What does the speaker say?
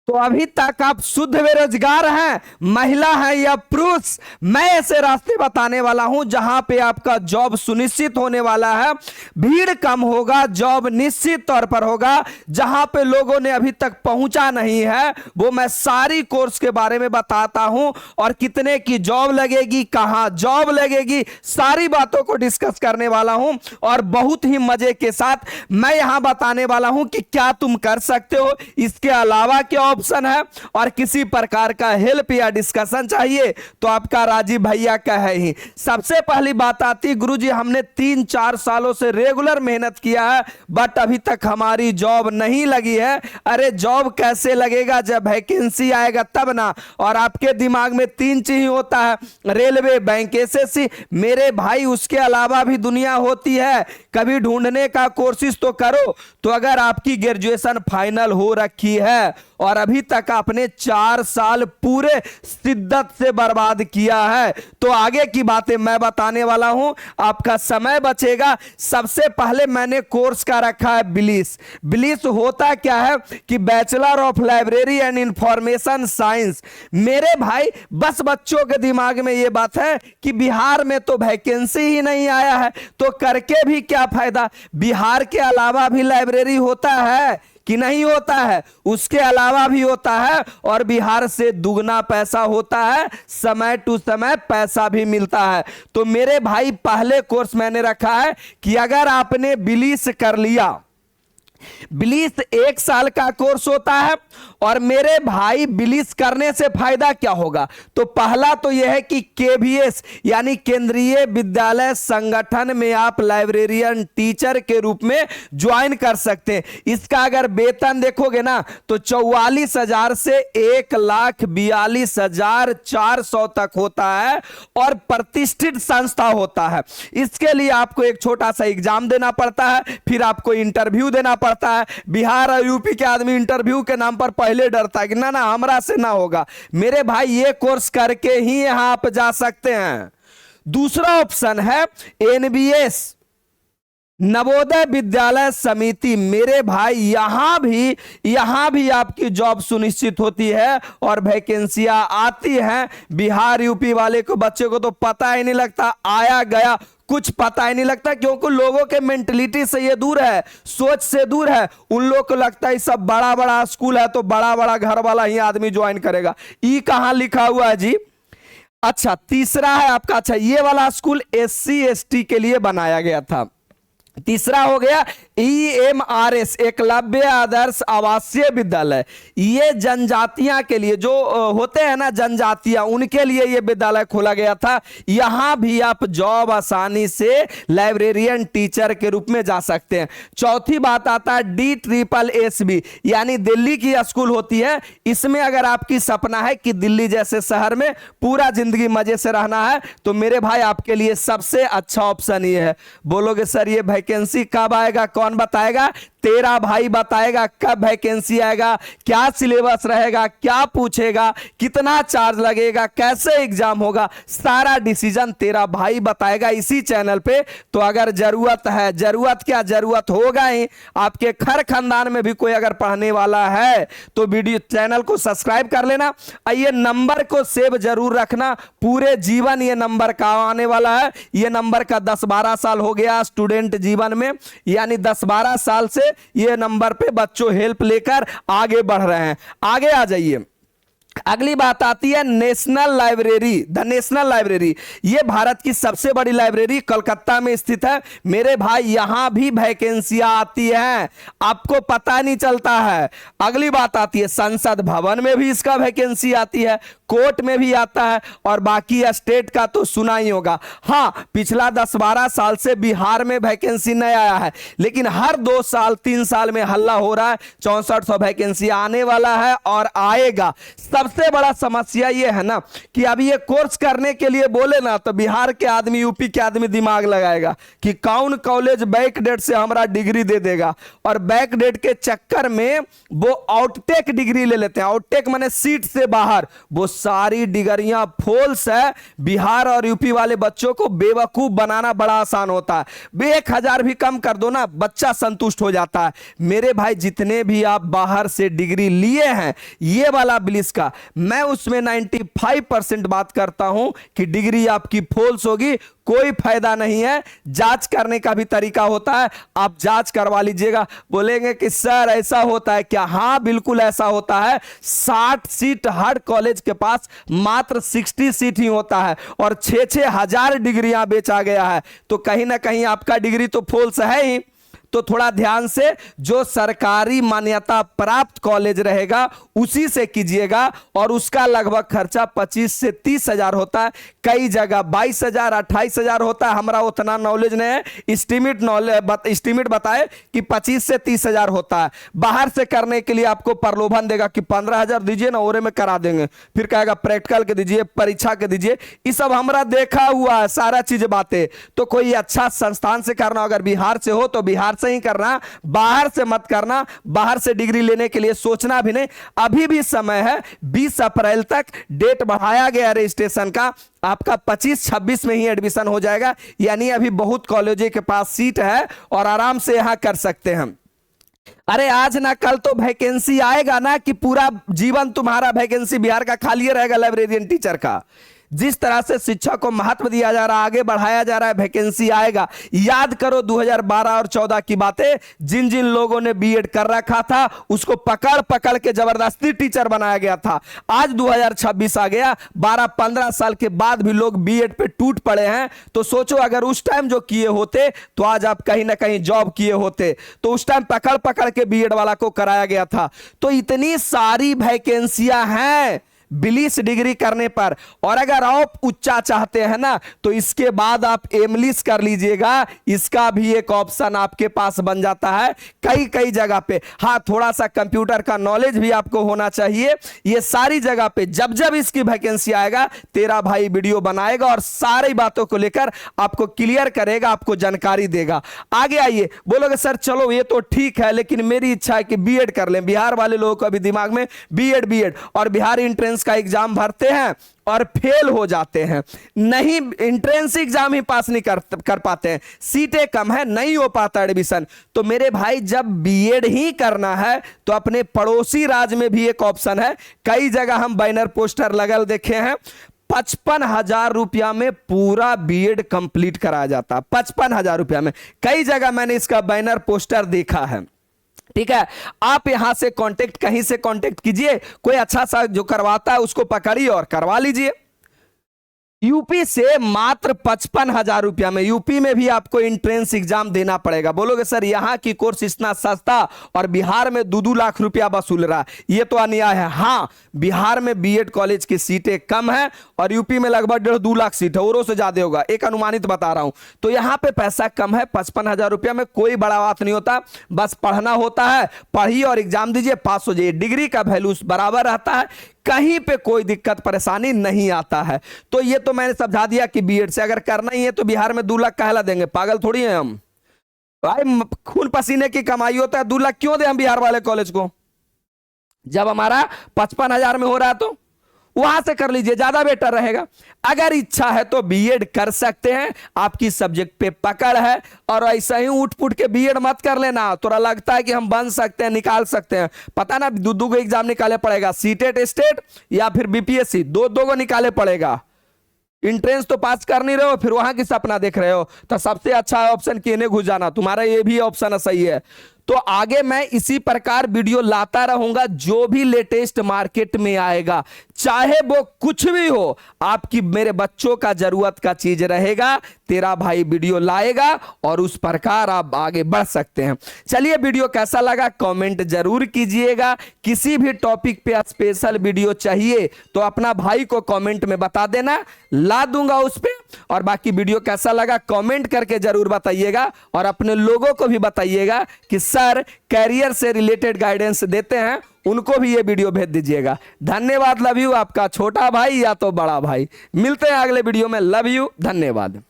तो अभी तक आप शुद्ध बेरोजगार हैं, महिला हैं या पुरुष, मैं ऐसे रास्ते बताने वाला हूं जहां पे आपका जॉब सुनिश्चित होने वाला है, भीड़ कम होगा, जॉब निश्चित तौर पर होगा, जहां पे लोगों ने अभी तक पहुंचा नहीं है वो मैं सारी कोर्स के बारे में बताता हूं, और कितने की जॉब लगेगी, कहां जॉब लगेगी, सारी बातों को डिस्कस करने वाला हूं। और बहुत ही मजे के साथ मैं यहां बताने वाला हूं कि क्या तुम कर सकते हो, इसके अलावा क्या ऑप्शन है, और किसी प्रकार का हेल्प या डिस्कशन चाहिए तो आपका राजीव भैया का है ही। सबसे पहली बात आती, गुरुजी हमने 3-4 सालों से रेगुलर मेहनत किया है बट अभी तक हमारी जॉब नहीं लगी है। अरे जॉब कैसे लगेगा, जब वैकेंसी आएगा तब ना। और आपके दिमाग में 3 चीज ही होता है, रेलवे, बैंक, एसएससी। मेरे भाई उसके अलावा भी दुनिया होती है, कभी ढूंढने का कोशिश तो करो। तो अगर आपकी ग्रेजुएशन फाइनल हो रखी है और अभी तक आपने 4 साल पूरे शिद्दत से बर्बाद किया है तो आगे की बातें मैं बताने वाला हूं, आपका समय बचेगा। सबसे पहले मैंने कोर्स का रखा है बिलीस। बिलीस होता क्या है कि bachelor of library and information science. मेरे भाई बस बच्चों के दिमाग में यह बात है कि बिहार में तो वैकेंसी ही नहीं आया है तो करके भी क्या फायदा। बिहार के अलावा भी लाइब्रेरी होता है कि नहीं होता है, उसके अलावा भी होता है, और बिहार से दुगना पैसा होता है, समय टू समय पैसा भी मिलता है। तो मेरे भाई पहले कोर्स मैंने रखा है कि अगर आपने बिलीस कर लिया, बिलीस 1 साल का कोर्स होता है, और मेरे भाई बिलीस करने से फायदा क्या होगा, तो पहला तो यह है कि केवीएस यानी केंद्रीय विद्यालय संगठन में आप लाइब्रेरियन टीचर के रूप में ज्वाइन कर सकते हैं। इसका अगर वेतन देखोगे ना तो 44,000 से 1,42,400 तक होता है, और प्रतिष्ठित संस्था होता है। इसके लिए आपको एक छोटा सा एग्जाम देना पड़ता है, फिर आपको इंटरव्यू देना पड़ता है। बिहार और यूपी के आदमी इंटरव्यू के नाम पर पहले डरता है कि ना ना हमरा से ना होगा। मेरे भाई ये कोर्स करके ही यहां आप जा सकते हैं। दूसरा ऑप्शन है एनबीएस, नवोदय विद्यालय समिति। मेरे भाई यहां भी आपकी जॉब सुनिश्चित होती है और वैकेंसियां आती हैं। बिहार यूपी वाले को बच्चे को तो पता ही नहीं लगता, आया गया कुछ पता ही नहीं लगता, क्योंकि लोगों के मेंटलिटी से ये दूर है, सोच से दूर है। उन लोगों को लगता है सब बड़ा बड़ा स्कूल है तो बड़ा बड़ा घर वाला ही आदमी ज्वाइन करेगा। ई कहां लिखा हुआ है जी। अच्छा तीसरा है आपका, अच्छा ये वाला स्कूल एससी एसटी के लिए बनाया गया था। तीसरा हो गया EMRS, एकलव्य आदर्श आवासीय विद्यालय। ये जनजातियां के लिए, जो होते हैं ना जनजातियां, उनके लिए ये विद्यालय खोला गया था। यहां भी आप जॉब आसानी से लाइब्रेरियन टीचर के रूप में जा सकते हैं। चौथी बात आता है DSSS यानी दिल्ली की स्कूल होती है। इसमें अगर आपकी सपना है कि दिल्ली जैसे शहर में पूरा जिंदगी मजे से रहना है तो मेरे भाई आपके लिए सबसे अच्छा ऑप्शन ये है। बोलोगे सर ये वैकेंसी कब आएगा, कौन बताएगा? तेरा भाई बताएगा कब वैकेंसी आएगा, क्या सिलेबस रहेगा, क्या पूछेगा, कितना चार्ज लगेगा, कैसे एग्जाम होगा, सारा डिसीजन तेरा भाई बताएगा इसी चैनल पे। तो अगर जरूरत है, जरूरत होगा ही, आपके घर खानदान में भी कोई अगर पढ़ने वाला है तो वीडियो चैनल को सब्सक्राइब कर लेना। ये नंबर को सेव जरूर रखना, पूरे जीवन ये नंबर का आने वाला है। ये नंबर का 10-12 साल हो गया स्टूडेंट जीवन में, यानी 10-12 साल से ये नंबर पे बच्चों हेल्प लेकर आगे बढ़ रहे हैं। आगे आ जाइए। अगली बात आती है national library. The national library ये भारत की सबसे बड़ी लाइब्रेरी कलकत्ता में स्थित है। मेरे भाई यहां भी वैकेंसियां आती हैं, आपको पता नहीं चलता है। अगली बात आती है संसद भवन में भी इसका वैकेंसी आती है, कोर्ट में भी आता है, और बाकी स्टेट का तो सुना ही होगा। हाँ पिछला 10-12 साल से बिहार में वैकेंसी नहीं आया है, लेकिन हर 2 साल 3 साल में हल्ला हो रहा है 6400 वैकेंसी आने वाला है और आएगा। सबसे बड़ा समस्या ये है ना कि अब ये कोर्स करने के लिए बोले ना तो बिहार के आदमी, यूपी के आदमी दिमाग लगाएगा कि कौन कॉलेज बैक डेट से हमारा डिग्री दे देगा, और बैक डेट के चक्कर में वो आउटटेक डिग्री ले लेते हैं। आउटटेक माने सीट से बाहर। वो सारी डिग्रियां फॉल्स है। बिहार और यूपी वाले बच्चों को बेवकूफ बनाना बड़ा आसान होता है। 1000 भी कम कर दो ना, बच्चा संतुष्ट हो जाता है। मेरे भाई जितने भी आप बाहर से डिग्री लिए हैं, ये वाला बिलिस का, मैं उसमें 95% बात करता हूं कि डिग्री आपकी फॉल्स होगी, कोई फायदा नहीं है। जांच करने का भी तरीका होता है, आप जांच करवा लीजिएगा। बोलेंगे कि सर ऐसा होता है क्या? हाँ बिल्कुल ऐसा होता है। 60 सीट हर कॉलेज के पास मात्र 60 सीट ही होता है, और 6-6 हजार डिग्रियां बेचा गया है। तो कहीं ना कहीं आपका डिग्री तो फॉल्स है ही। तो थोड़ा ध्यान से जो सरकारी मान्यता प्राप्त कॉलेज रहेगा उसी से कीजिएगा, और उसका लगभग खर्चा 25 से 30 हजार होता है। कई जगह 22 हजार 28 हजार होता है। हमारा उतना नॉलेज नहीं है, एस्टिमेट बताए कि 25 से 30 हजार होता है। बाहर से करने के लिए आपको प्रलोभन देगा कि 15 हजार दीजिए ना, ओरे में करा देंगे, फिर कहेगा प्रैक्टिकल के दीजिए, परीक्षा के दीजिए। ये सब हमारा देखा हुआ है सारा चीज बातें। तो कोई अच्छा संस्थान से करना, अगर बिहार से हो तो बिहार से ही करना, बाहर से मत करना। बाहर से डिग्री लेने के लिए सोचना भी नहीं। अभी भी समय है, 20 अप्रैल तक डेट बढ़ाया गया रजिस्ट्रेशन का। आपका 25-26 में ही एडमिशन हो जाएगा, यानी अभी बहुत कॉलेजों के पास सीट है और आराम से यहां कर सकते हैं। अरे आज ना कल तो वैकेंसी आएगा ना कि पूरा जीवन तुम्हारा वैकेंसी बिहार का खाली रहेगा लाइब्रेरियन टीचर का। जिस तरह से शिक्षा को महत्व दिया जा रहा है, आगे बढ़ाया जा रहा है, वैकेंसी आएगा। याद करो 2012 और 14 की बातें। जिन जिन लोगों ने बीएड कर रखा था उसको पकड़ पकड़ के जबरदस्ती टीचर बनाया गया था। आज 2026 आ गया, 12-15 साल के बाद भी लोग बीएड पे टूट पड़े हैं। तो सोचो अगर उस टाइम जो किए होते तो आज आप कहीं ना कहीं जॉब किए होते। तो उस टाइम पकड़ पकड़ के बीएड वाला को कराया गया था। तो इतनी सारी वैकेंसियां हैं बिलिस डिग्री करने पर। और अगर आप उच्चा चाहते हैं ना तो इसके बाद आप एमलिस कर लीजिएगा। इसका भी एक ऑप्शन आपके पास बन जाता है कई कई जगह पे। हाँ थोड़ा सा कंप्यूटर का नॉलेज भी आपको होना चाहिए। ये सारी जगह पे जब जब इसकी वैकेंसी आएगा तेरा भाई वीडियो बनाएगा और सारी बातों को लेकर आपको क्लियर करेगा, आपको जानकारी देगा। आगे आइए, बोलोगे सर चलो ये तो ठीक है लेकिन मेरी इच्छा है कि बीएड कर लें। बिहार वाले लोगों को अभी दिमाग में बीएड और बिहार एंट्रेंस का एग्जाम भरते हैं और फेल हो जाते हैं। नहीं, एंट्रेंस एग्जाम ही पास नहीं कर पाते हैं, सीटें कम है, नहीं हो पाता एडमिशन। तो मेरे भाई जब बीएड ही करना है तो अपने पड़ोसी राज्य में भी एक ऑप्शन है। कई जगह हम बैनर पोस्टर लगल देखे हैं। 55,000 रुपया में पूरा बीएड कंप्लीट कराया जाता है। 55,000 रुपया में कई जगह मैंने इसका बैनर पोस्टर देखा है। ठीक है, आप यहां से कांटेक्ट, कहीं से कांटेक्ट कीजिए, कोई अच्छा सा जो करवाता है उसको पकड़िए और करवा लीजिए। यूपी से मात्र 55,000 रुपया में, यूपी में भी आपको एंट्रेंस एग्जाम देना पड़ेगा। बोलोगे सर यहां की कोर्स इतना सस्ता और बिहार में 2-2 लाख रुपया वसूल रहा है, ये तो अन्याय है। हाँ, बिहार में बीएड कॉलेज की सीटें कम है और यूपी में लगभग 1.5-2 लाख सीट है, औरों से ज्यादा होगा, एक अनुमानित बता रहा हूं। तो यहां पे पैसा कम है। 55,000 रुपया में कोई बड़ा बात नहीं होता, बस पढ़ना होता है, पढ़िए और एग्जाम दीजिए, पास हो जाइए। डिग्री का वैल्यू बराबर रहता है, कहीं पे कोई दिक्कत परेशानी नहीं आता है। तो ये तो मैंने समझा दिया कि बीएड से अगर करना ही है तो बिहार में 2 लाख कहला देंगे, पागल थोड़ी है हम भाई। खून पसीने की कमाई होता है, 2 लाख क्यों दे हम बिहार वाले कॉलेज को, जब हमारा 55,000 में हो रहा है तो वहां से कर लीजिए, ज्यादा बेटर रहेगा। अगर इच्छा है तो बीएड कर सकते हैं, आपकी सब्जेक्ट पे पकड़ है। और ऐसा ही उठ पुट के बीएड मत कर लेना, थोड़ा लगता है कि हम बन सकते हैं, निकाल सकते हैं। पता ना 2-2 को एग्जाम निकाले पड़ेगा, सीटेट स्टेट या फिर बीपीएससी, 2-2 को निकाले पड़ेगा। इंट्रेंस तो पास कर नहीं रहे हो, फिर वहां की सपना देख रहे हो, तो सबसे अच्छा ऑप्शन केने घुस जाना, तुम्हारा ये भी ऑप्शन सही है। तो आगे मैं इसी प्रकार वीडियो लाता रहूंगा, जो भी लेटेस्ट मार्केट में आएगा, चाहे वो कुछ भी हो, आपकी मेरे बच्चों का जरूरत का चीज रहेगा, तेरा भाई वीडियो लाएगा और उस प्रकार आप आगे बढ़ सकते हैं। चलिए, वीडियो कैसा लगा कमेंट जरूर कीजिएगा। किसी भी टॉपिक पे स्पेशल वीडियो चाहिए तो अपना भाई को कमेंट में बता देना, ला दूंगा उस पे। और बाकी वीडियो कैसा लगा कमेंट करके जरूर बताइएगा, और अपने लोगों को भी बताइएगा कि सर कैरियर से रिलेटेड गाइडेंस देते हैं, उनको भी ये वीडियो भेज दीजिएगा। धन्यवाद। लव यू, आपका छोटा भाई या तो बड़ा भाई। मिलते हैं अगले वीडियो में। लव यू, धन्यवाद।